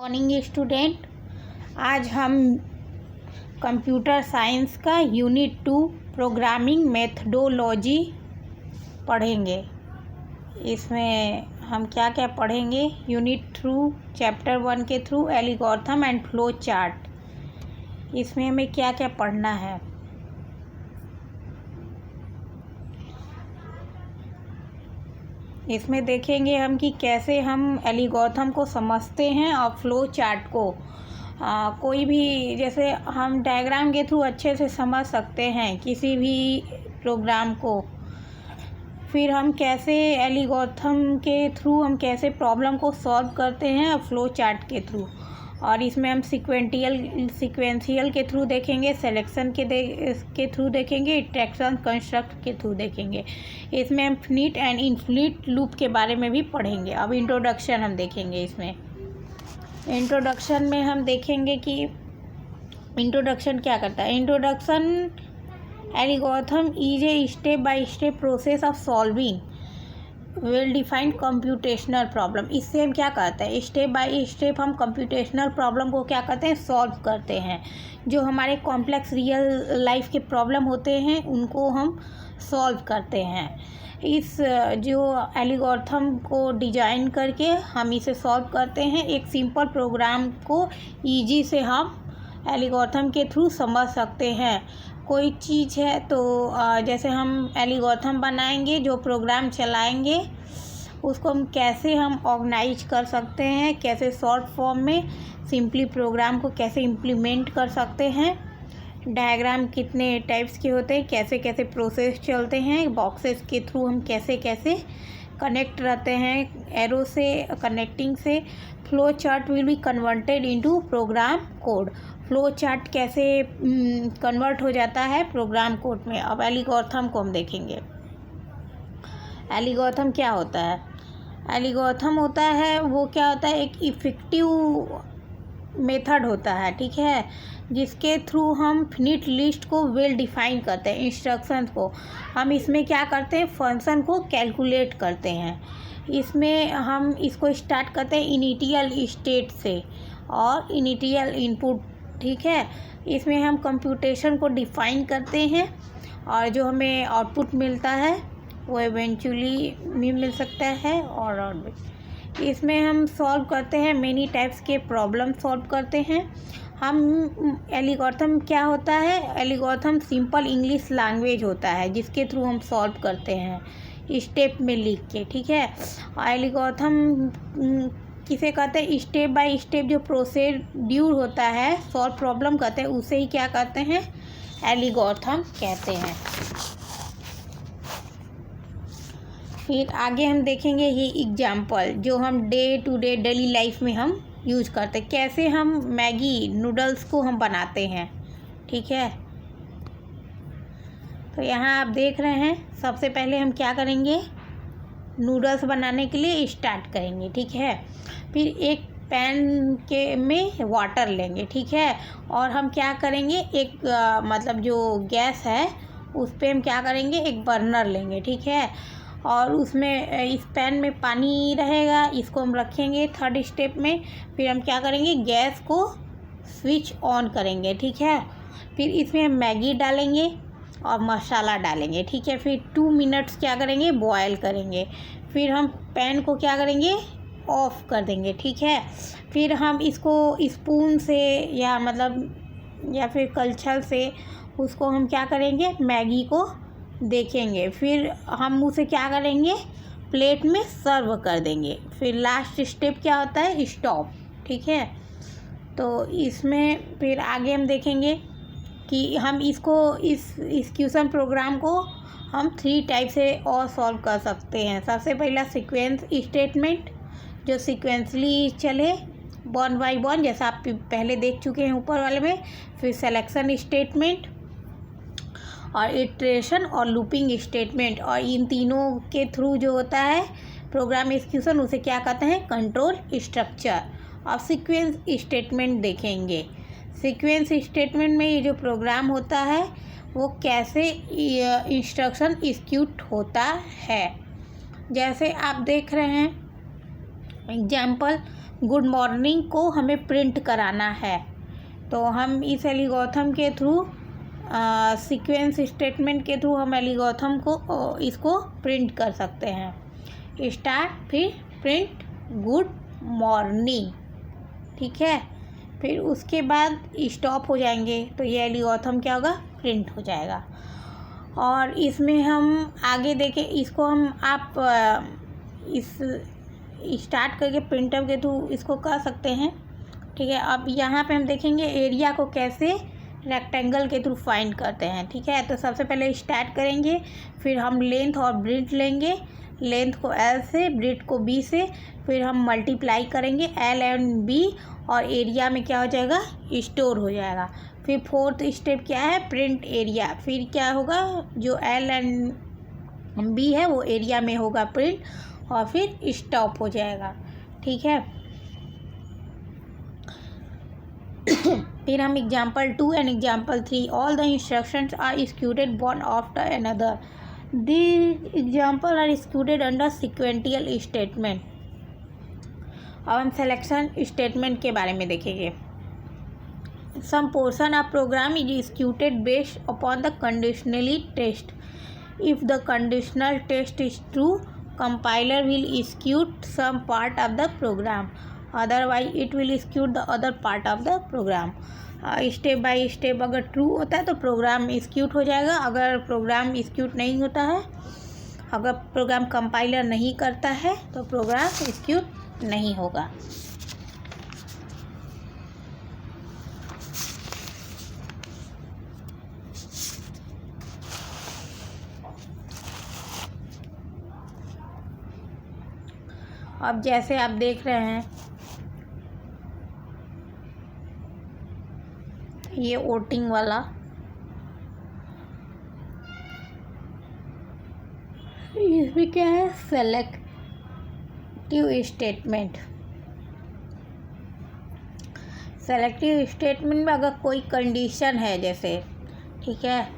Morning student, आज हम computer science का यूनिट 2 प्रोग्रामिंग मेथडोलॉजी पढ़ेंगे। इसमें हम क्या क्या पढ़ेंगे? यूनिट 2 चैप्टर 1 के through algorithm and flow chart. इसमें हमें क्या क्या पढ़ना है? इसमें देखेंगे हम कि कैसे हम एल्गोरिथम को समझते हैं और फ्लो चार्ट को कोई भी, जैसे हम डायग्राम के थ्रू अच्छे से समझ सकते हैं किसी भी प्रोग्राम को। फिर हम कैसे एल्गोरिथम के थ्रू हम कैसे प्रॉब्लम को सॉल्व करते हैं फ्लो चार्ट के थ्रू। और इसमें हम सीक्वेंशियल के थ्रू देखेंगे, सिलेक्शन के थ्रू देखेंगे, इटरेशन कंस्ट्रक्ट के थ्रू देखेंगे। इसमें हम फिनिट एंड इनफिनिट लूप के बारे में भी पढ़ेंगे। अब इंट्रोडक्शन हम देखेंगे। इसमें इंट्रोडक्शन में हम देखेंगे कि इंट्रोडक्शन क्या करता है। Introduction algorithm is a step by step process of solving well defined computational problem. इससे हम क्या करते हैं, स्टेप बाय स्टेप हम कंप्यूटेशनल प्रॉब्लम को क्या करते हैं, सॉल्व करते हैं। जो हमारे कॉम्प्लेक्स रियल लाइफ के प्रॉब्लम होते हैं उनको हम सॉल्व करते हैं। इस जो एल्गोरिथम को डिजाइन करके हम इसे सॉल्व करते हैं। एक सिंपल प्रोग्राम को ईजी से हम एल्गोरिथम के थ्रू समझ सकते हैं। कोई चीज़ है तो जैसे हम एल्गोरिथम बनाएंगे, जो प्रोग्राम चलाएंगे उसको हम कैसे ऑर्गेनाइज कर सकते हैं, कैसे शॉर्ट फॉर्म में सिंपली प्रोग्राम को कैसे इम्प्लीमेंट कर सकते हैं। डायग्राम कितने टाइप्स के होते हैं, कैसे कैसे प्रोसेस चलते हैं, बॉक्सेस के थ्रू हम कैसे कैसे कनेक्ट रहते हैं, एरो से कनेक्टिंग से। Flow chart will be converted into program code. Flow chart कैसे कन्वर्ट हो जाता है प्रोग्राम कोड में। अब एल्गोरिथम को हम देखेंगे। एल्गोरिथम क्या होता है? एल्गोरिथम होता है, वो क्या होता है, एक इफ़ेक्टिव मेथड होता है, ठीक है, जिसके थ्रू हम फिनिट लिस्ट को वेल डिफाइन करते हैं। इंस्ट्रक्शंस को हम इसमें क्या करते हैं, फंक्शन को कैलकुलेट करते हैं। इसमें हम इसको स्टार्ट करते हैं इनिशियल स्टेट से और इनिशियल इनपुट, ठीक है। इसमें हम कंप्यूटेशन को डिफाइन करते हैं और जो हमें आउटपुट मिलता है वो इवेंचुअली भी मिल सकता है और इसमें हम सॉल्व करते हैं, मेनी टाइप्स के प्रॉब्लम सॉल्व करते हैं हम। एल्गोरिथम क्या होता है? एल्गोरिथम सिंपल इंग्लिश लैंग्वेज होता है जिसके थ्रू हम सॉल्व करते हैं स्टेप में लिख के, ठीक है। एल्गोरिथम किसे कहते हैं? स्टेप बाय स्टेप जो प्रोसीड्यूर होता है सॉल्व प्रॉब्लम कहते हैं, उसे ही क्या कहते हैं, एल्गोरिथम कहते हैं। फिर आगे हम देखेंगे ये एग्जाम्पल जो हम day to day daily life में हम यूज करते हैं। कैसे हम मैगी नूडल्स को हम बनाते हैं, ठीक है। तो यहाँ आप देख रहे हैं, सबसे पहले हम क्या करेंगे, नूडल्स बनाने के लिए स्टार्ट करेंगे, ठीक है। फिर एक पैन के में वाटर लेंगे, ठीक है, और हम क्या करेंगे, एक मतलब जो गैस है उस पर हम क्या करेंगे, एक बर्नर लेंगे, ठीक है, और उसमें इस पैन में पानी रहेगा, इसको हम रखेंगे थर्ड स्टेप में। फिर हम क्या करेंगे, गैस को स्विच ऑन करेंगे, ठीक है। फिर इसमें हम मैगी डालेंगे और मसाला डालेंगे, ठीक है। फिर 2 मिनट्स क्या करेंगे, बॉयल करेंगे। फिर हम पैन को क्या करेंगे, ऑफ कर देंगे, ठीक है। फिर हम इसको स्पून से या फिर कलछल से उसको हम क्या करेंगे, मैगी को देखेंगे। फिर हम उसे क्या करेंगे, प्लेट में सर्व कर देंगे। फिर लास्ट स्टेप क्या होता है, स्टॉप, ठीक है। तो इसमें फिर आगे हम देखेंगे कि हम इसको इस क्वेश्चन प्रोग्राम को हम 3 टाइप से और सॉल्व कर सकते हैं। सबसे पहला सीक्वेंस स्टेटमेंट, जो सीक्वेंसली चले 1 बाय 1, जैसा आप पहले देख चुके हैं ऊपर वाले में। फिर सिलेक्शन स्टेटमेंट और इटरेशन और लूपिंग स्टेटमेंट, और इन तीनों के थ्रू जो होता है प्रोग्राम एग्जीक्यूशन, उसे क्या कहते हैं, कंट्रोल स्ट्रक्चर। अब सीक्वेंस स्टेटमेंट देखेंगे। सीक्वेंस स्टेटमेंट में ये जो प्रोग्राम होता है वो कैसे इंस्ट्रक्शन एग्जीक्यूट होता है। जैसे आप देख रहे हैं एग्जाम्पल, गुड मॉर्निंग को हमें प्रिंट कराना है, तो हम इस एल्गोरिथम के थ्रू सीक्वेंस स्टेटमेंट के थ्रू हम एल्गोरिथम को इसको प्रिंट कर सकते हैं। स्टार्ट फिर प्रिंट गुड मॉर्निंग, ठीक है। फिर उसके बाद स्टॉप हो जाएंगे, तो ये एल्गोरिथम क्या होगा, प्रिंट हो जाएगा। और इसमें हम आगे देखें, इसको हम आप इस स्टार्ट करके प्रिंटअप के थ्रू इसको कर सकते हैं, ठीक है। अब यहाँ पे हम देखेंगे एरिया को कैसे रेक्टेंगल के थ्रू फाइंड करते हैं, ठीक है। तो सबसे पहले स्टार्ट करेंगे, फिर हम लेंथ और ब्रेड्थ लेंगे, लेंथ को L से, ब्रेड्थ को B से, फिर हम मल्टीप्लाई करेंगे L एंड B, और एरिया में क्या हो जाएगा, स्टोर हो जाएगा। फिर फोर्थ स्टेप क्या है, प्रिंट एरिया। फिर क्या होगा, जो L एंड B है वो एरिया में होगा प्रिंट, और फिर स्टॉप हो जाएगा, ठीक है। फिर हम example 2 and example 3, all the instructions are executed one after another, the example are executed under sequential statement. अब हम सिलेक्शन स्टेटमेंट के बारे में देखेंगे। Some portion of program is executed based upon the conditionally test. If the conditional test is true, compiler will execute some part of the program, otherwise it will execute the other part of the program। Step by step अगर true होता है तो program execute हो जाएगा, अगर program execute नहीं होता है, अगर प्रोग्राम कंपाइलर नहीं करता है तो प्रोग्राम एक्सिक्यूट नहीं होगा। अब जैसे आप देख रहे हैं, ये वोटिंग वाला, इसमें क्या है, सेलेक्टिव स्टेटमेंट। सेलेक्टिव स्टेटमेंट में अगर कोई कंडीशन है, जैसे, ठीक है,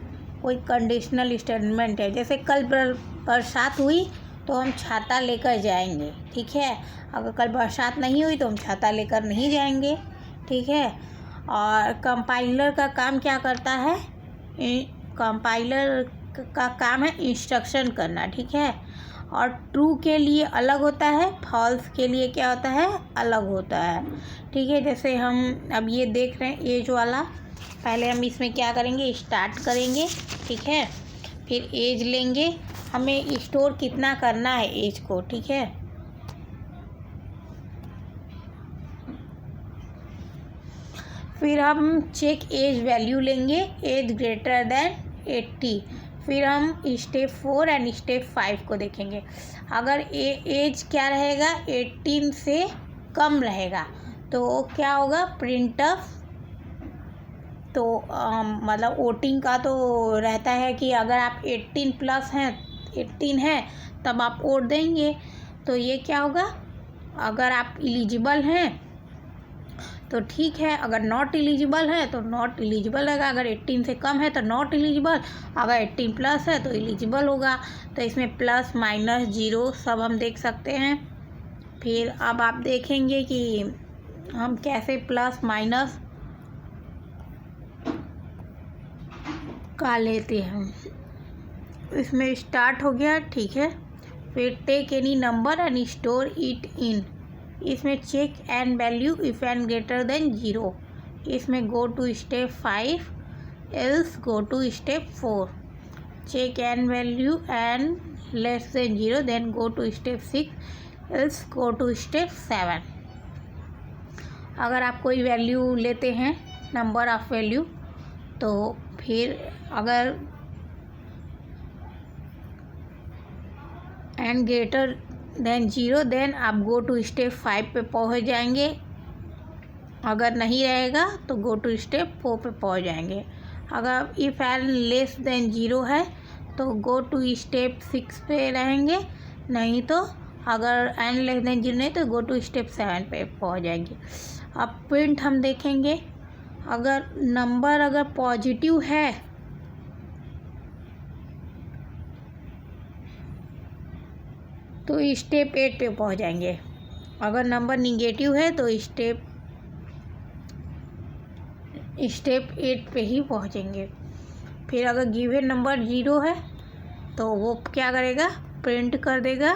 कोई कंडीशनल स्टेटमेंट है, जैसे कल बरसात हुई तो हम छाता लेकर जाएंगे, ठीक है। अगर कल बरसात नहीं हुई तो हम छाता लेकर नहीं जाएंगे, ठीक है। और कंपाइलर का काम क्या करता है, कंपाइलर का काम है इंस्ट्रक्शन करना, ठीक है। और ट्रू के लिए अलग होता है, फॉल्स के लिए क्या होता है, अलग होता है, ठीक है। जैसे हम अब ये देख रहे हैं एज वाला, पहले हम इसमें क्या करेंगे, स्टार्ट करेंगे, ठीक है। फिर एज लेंगे, हमें स्टोर कितना करना है एज को, ठीक है। फिर हम चेक एज वैल्यू लेंगे, एज ग्रेटर देन 80। फिर हम स्टेप 4 एंड स्टेप 5 को देखेंगे। अगर एज क्या रहेगा, 18 से कम रहेगा तो क्या होगा, प्रिंटअप। तो मतलब वोटिंग का तो रहता है कि अगर आप 18 प्लस हैं, 18 है तब आप वोट देंगे, तो ये क्या होगा, अगर आप एलिजिबल हैं तो ठीक है, अगर नॉट एलिजिबल है तो नॉट एलिजिबल रहेगा, अगर 18 से कम है तो नॉट एलिजिबल, अगर 18 प्लस है तो एलिजिबल होगा। तो इसमें प्लस माइनस जीरो सब हम देख सकते हैं। फिर अब आप देखेंगे कि हम कैसे प्लस माइनस का लेते हैं। इसमें स्टार्ट हो गया, ठीक है। फिर take any number and store it in, इसमें check N value if N greater than 0, इसमें go to step 5, else go to step 4, check N value N less than 0, then go to step 6, else go to step 7। अगर आप कोई value लेते हैं, number of value, तो फिर अगर N greater than 0, then आप गो टू स्टेप 5 पे पहुंच जाएंगे, अगर नहीं रहेगा तो गो टू स्टेप 4 पे पहुंच जाएंगे। अगर इफ़ एन लेस देन 0 है तो गो टू स्टेप 6 पे रहेंगे, नहीं तो अगर एन लेस देन 0 नहीं तो गो टू स्टेप 7 पे पहुंच जाएंगे। अब प्रिंट हम देखेंगे, अगर नंबर अगर पॉजिटिव है तो स्टेप 8 पे पहुंच जाएंगे, अगर नंबर निगेटिव है तो स्टेप 8 पे ही पहुँचेंगे। फिर अगर गिवन नंबर 0 है तो वो क्या करेगा, प्रिंट कर देगा।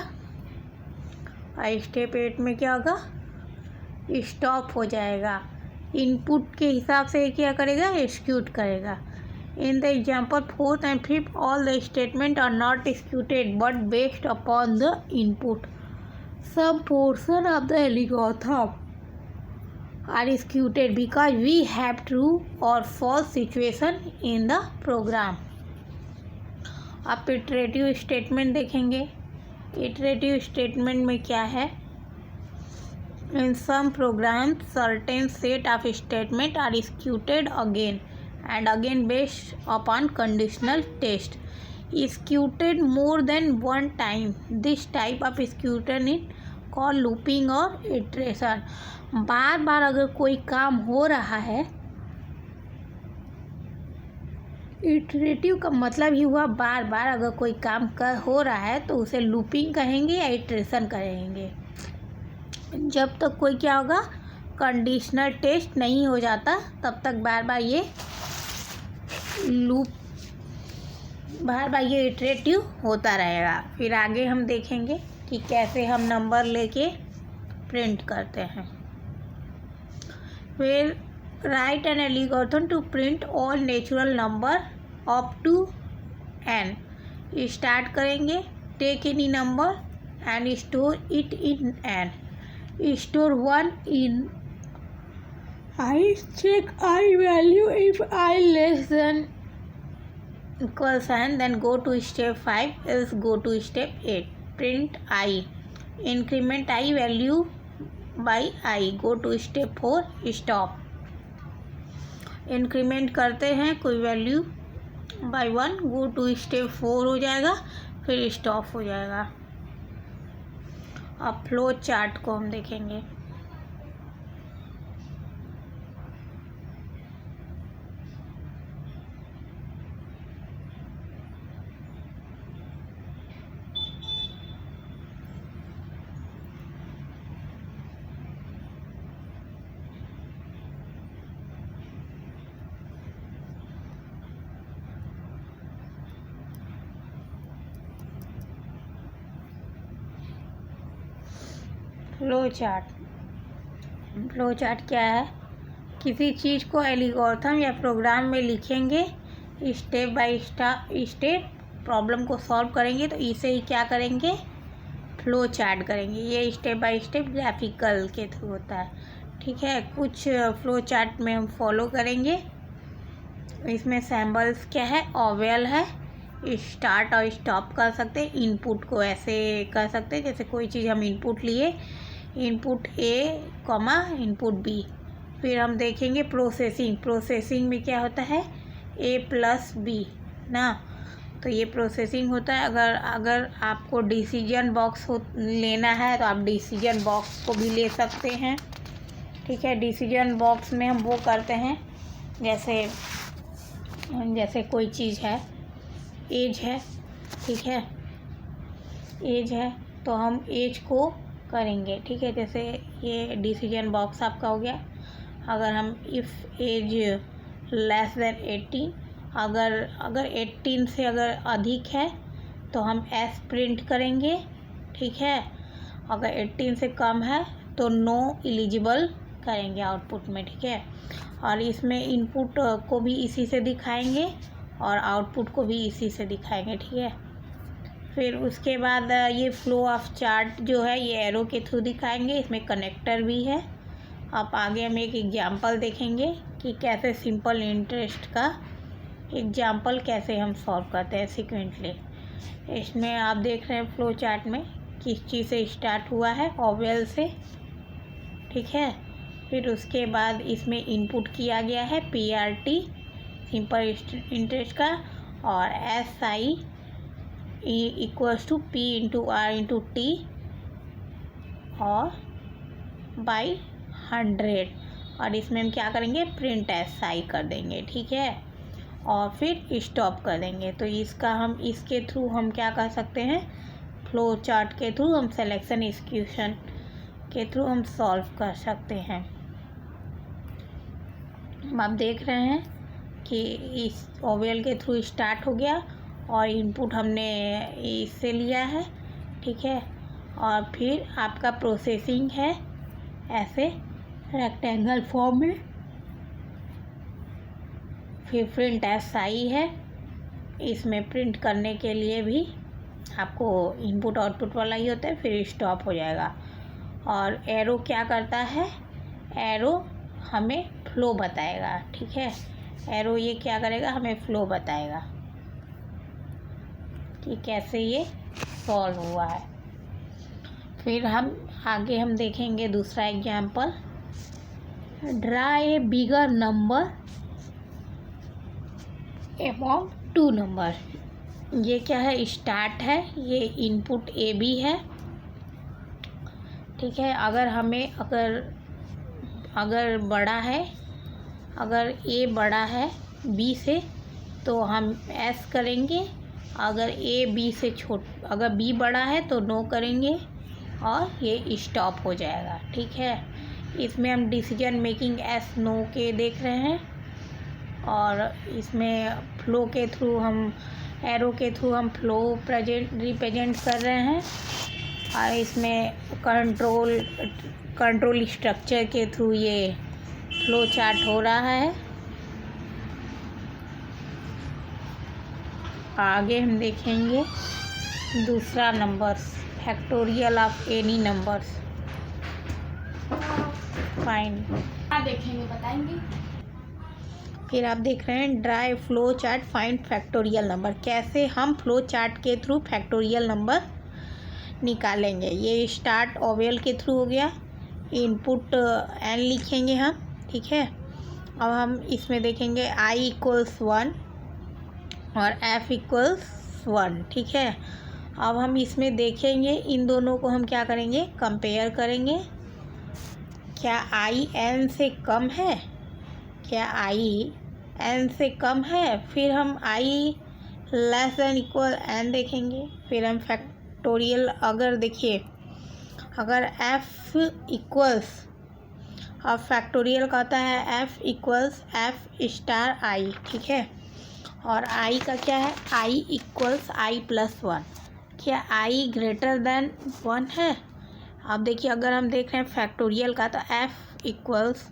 और स्टेप 8 में क्या होगा, स्टॉप हो जाएगा। इनपुट के हिसाब से क्या करेगा, एक्सिक्यूट करेगा। In the example 4th and 5th all the statement are not executed but based upon the input some portion of the algorithm are executed because we have true or false situation in the program। अब iterative statement देखेंगे। Iterative statement में क्या है, in some program certain set of statement are executed again and again based upon conditional test executed more than one time. This type of execution in call looping और iteration. बार बार अगर कोई काम हो रहा है, इटरेटिव का मतलब ही हुआ बार बार अगर कोई काम हो रहा है तो उसे लूपिंग कहेंगे या इटरेशन कहेंगे। जब तक कोई क्या होगा, कंडीशनल टेस्ट नहीं हो जाता तब तक बार बार ये इटरेटिव होता रहेगा। फिर आगे हम देखेंगे कि कैसे हम नंबर लेके प्रिंट करते हैं। फिर write an algorithm to print all natural number up to n। Start करेंगे, take any number and store it in n। Store 1 in I, check I value if I less than equal sign, then go to step 5, else go to step 8। print I, increment I value by I, go to step 4, stop। Increment करते हैं कोई value by 1, go to step 4 हो जाएगा, फिर stop हो जाएगा। अब flow chart को हम देखेंगे। फ्लो चार्ट क्या है, किसी चीज़ को एल्गोरिथम या प्रोग्राम में लिखेंगे, स्टेप बाय स्टेप प्रॉब्लम को सॉल्व करेंगे तो इसे ही क्या करेंगे, फ्लो चार्ट करेंगे। ये स्टेप बाय स्टेप ग्राफिकल के थ्रू होता है, ठीक है। कुछ फ्लो चार्ट में हम फॉलो करेंगे। इसमें सैम्बल्स क्या है, ओवेल है, स्टार्ट और स्टॉप कर सकते हैं। इनपुट को ऐसे कर सकते हैं जैसे कोई चीज़ हम इनपुट लिए, input A comma input B. फिर हम देखेंगे प्रोसेसिंग में क्या होता है, ए प्लस बी ना, तो ये प्रोसेसिंग होता है। अगर आपको डिसीजन बॉक्स लेना है तो आप डिसीजन बॉक्स को भी ले सकते हैं, ठीक है। डिसीजन बॉक्स में हम वो करते हैं जैसे कोई चीज़ है, एज है, ठीक है, एज है तो हम एज को करेंगे, ठीक है। जैसे ये डिसीजन बॉक्स आपका हो गया। अगर हम इफ़ एज लेस देन 18, अगर 18 से अगर अधिक है तो हम एस प्रिंट करेंगे, ठीक है। अगर 18 से कम है तो नो एलिजिबल करेंगे आउटपुट में, ठीक है। और इसमें इनपुट को भी इसी से दिखाएंगे और आउटपुट को भी इसी से दिखाएंगे, ठीक है। फिर उसके बाद ये फ्लो ऑफ चार्ट जो है ये एरो के थ्रू दिखाएंगे, इसमें कनेक्टर भी है। अब आगे हम एक एग्जांपल देखेंगे कि कैसे सिंपल इंटरेस्ट का एग्जांपल कैसे हम सॉल्व करते हैं सीक्वेंटली। इसमें आप देख रहे हैं फ्लो चार्ट में किस चीज़ से स्टार्ट हुआ है, ओवेल से, ठीक है। फिर उसके बाद इसमें इनपुट किया गया है PRT सिंपल इंटरेस्ट का, और SI equals to P into R into T और बाई 100। और इसमें हम क्या करेंगे, प्रिंट SI कर देंगे, ठीक है, और फिर स्टॉप कर देंगे। तो इसके थ्रू हम क्या कर सकते हैं, फ्लो चार्ट के थ्रू हम सिलेक्शन एक्सक्यूशन के थ्रू हम सॉल्व कर सकते हैं। आप देख रहे हैं कि इस ओवेल के थ्रू स्टार्ट हो गया और इनपुट हमने इससे लिया है, ठीक है। और फिर आपका प्रोसेसिंग है ऐसे रेक्टेंगल फॉर्म में, फिर प्रिंट एस आई है। इसमें प्रिंट करने के लिए भी आपको इनपुट आउटपुट वाला ही होता है, फिर स्टॉप हो जाएगा। और एरो क्या करता है, एरो हमें फ्लो बताएगा, ठीक है। एरो ये क्या करेगा, हमें फ्लो बताएगा कि कैसे ये सॉल्व हुआ है। फिर आगे हम देखेंगे दूसरा example, draw a bigger number among 2 number. ये क्या है, स्टार्ट है, ये इनपुट ए बी है, ठीक है। अगर बड़ा है, अगर ए बड़ा है बी से तो हम एस करेंगे, अगर ए बी से अगर बी बड़ा है तो नो करेंगे और ये स्टॉप हो जाएगा, ठीक है। इसमें हम डिसीजन मेकिंग एस नो के देख रहे हैं और इसमें फ्लो के थ्रू हम एरो के थ्रू हम फ्लो रिप्रेजेंट कर रहे हैं और इसमें कंट्रोल स्ट्रक्चर के थ्रू ये फ्लो चार्ट हो रहा है। आगे हम देखेंगे दूसरा numbers, factorial of any numbers find देखेंगे, बताएंगे। फिर आप देख रहे हैं dry flow chart find factorial number, कैसे हम फ्लो चार्ट के थ्रू फैक्टोरियल नंबर निकालेंगे। ये स्टार्ट ओवेल के थ्रू हो गया, इनपुट एन लिखेंगे हम, ठीक है। अब हम इसमें देखेंगे i इक्वल्स 1 और f इक्वल्स 1, ठीक है। अब हम इसमें देखेंगे इन दोनों को हम क्या करेंगे, कंपेयर करेंगे। क्या i n से कम है, क्या i n से कम है, फिर हम i less than equal n देखेंगे। फिर हम फैक्टोरियल, अगर देखिए अगर f इक्वल्स, अब फैक्टोरियल कहता है f equals f star i, ठीक है। और i का क्या है, i इक्वल्स i प्लस 1, क्या i ग्रेटर देन 1 है। अब देखिए अगर हम देख रहे हैं फैक्टोरियल का तो f इक्वल्स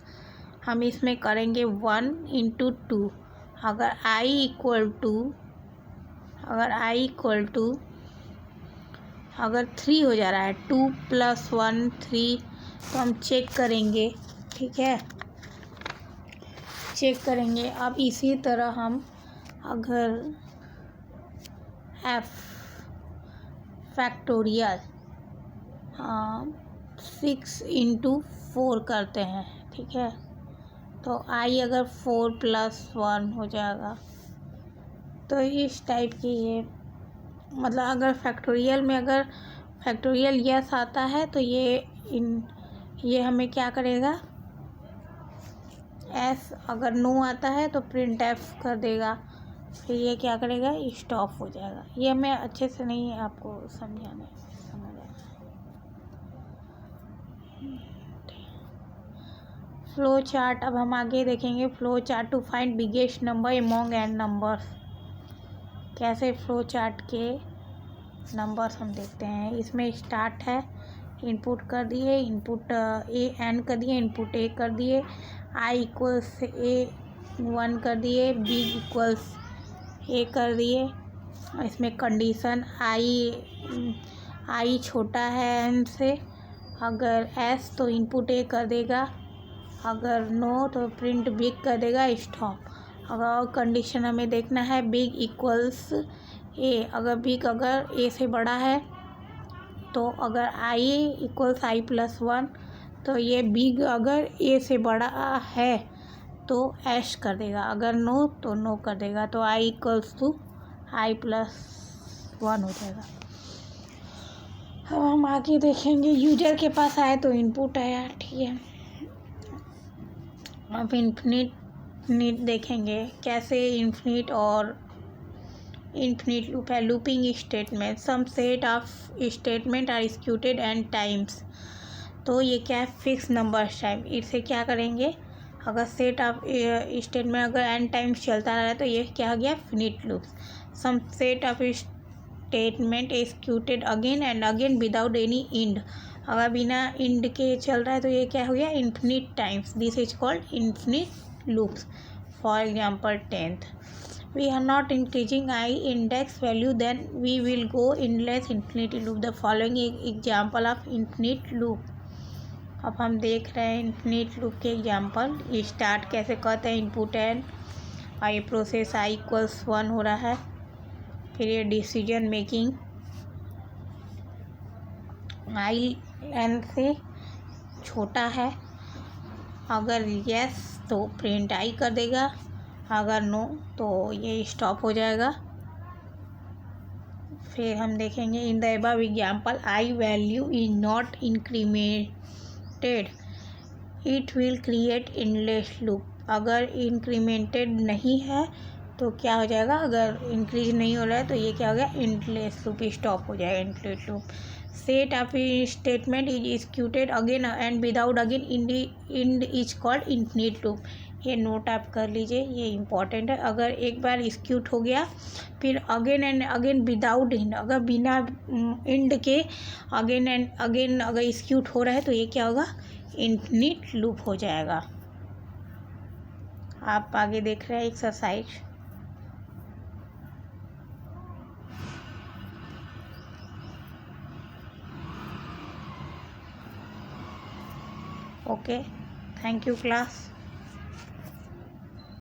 हम इसमें करेंगे 1 इंटू 2। अगर i इक्वल टू अगर 3 हो जा रहा है, 2 + 1 3, तो हम चेक करेंगे, ठीक है, चेक करेंगे। अब इसी तरह हम अगर f फैक्टोरियल 6 इंटू 4 करते हैं, ठीक है, तो i अगर 4 + 1 हो जाएगा। तो इस टाइप की ये मतलब अगर फैक्टोरियल में अगर फैक्टोरियल यस आता है तो ये हमें क्या करेगा, एस, अगर नो आता है तो प्रिंट एफ कर देगा, फिर ये क्या करेगा, स्टॉप हो जाएगा। ये हमें अच्छे से नहीं आपको समझाना है, समझ आएगा। फ्लो चार्ट, अब हम आगे देखेंगे flow chart to find biggest number among N numbers. कैसे फ्लो चार्ट के नंबर्स हम देखते हैं। इसमें स्टार्ट है, इनपुट कर दिए, इनपुट ए एन कर दिए, इनपुट ए कर दिए, i इक्वल्स ए 1 कर दिए, b इक्वल्स ए कर दिए। इसमें कंडीशन i छोटा है n से, अगर s तो इनपुट ए कर देगा, अगर नो तो प्रिंट बिग कर देगा, स्टॉप। अगर कंडीशन हमें देखना है बिग इक्वल्स ए, अगर बिग अगर ए से बड़ा है तो अगर i इक्वल्स i प्लस 1, तो ये बिग अगर ए से बड़ा है तो एश कर देगा, अगर नो तो नो कर देगा, तो i equals to i plus 1 हो जाएगा। अब हम आगे देखेंगे यूजर के पास आए तो इनपुट आया, ठीक है। अब इन्फिनिट देखेंगे, कैसे इन्फिनिट और इन्फिनिट लूप है। Looping statement, some set of statement are executed N times तो ये क्या है, फिक्स नंबर टाइम। इसे क्या करेंगे, अगर सेट ऑफ स्टेटमेंट अगर एन टाइम्स चलता रहा तो ये क्या हो गया, finite loops. Some set of statement executed again and again without any end, अगर बिना इंड के चल रहा है तो ये क्या हो गया, infinite times. This is called infinite loops. For example 10th, we are not increasing I index value, then we will go endless infinity loop. The following example of infinite loop. अब हम देख रहे हैं इन्फिनिट लूप के example. ये start कैसे करते हैं, इनपुट एन, और ये प्रोसेस i = 1 हो रहा है। फिर ये डिसीजन मेकिंग i n से छोटा है, अगर यस तो प्रिंट i कर देगा, अगर नो तो ये स्टॉप हो जाएगा। फिर हम देखेंगे in the above example I value is not incremented, it will create endless loop. अगर इंक्रीमेंटेड नहीं है तो क्या हो जाएगा, अगर इंक्रीज नहीं हो रहा है तो ये क्या हो गया, एंडलेस लूप, स्टॉप हो जाएगा, endless loop. Set of statement is executed again and without again end is called infinite loop. ये नोट आप कर लीजिए, ये इम्पॉर्टेंट है। अगर एक बार एक्सिक्यूट हो गया फिर again and again without end, अगर बिना इंड के अगेन एंड अगेन अगर एक्सिक्यूट हो रहा है तो ये क्या होगा, इन्फिनिट लूप हो जाएगा। आप आगे देख रहे हैं exercise. Okay, thank you class.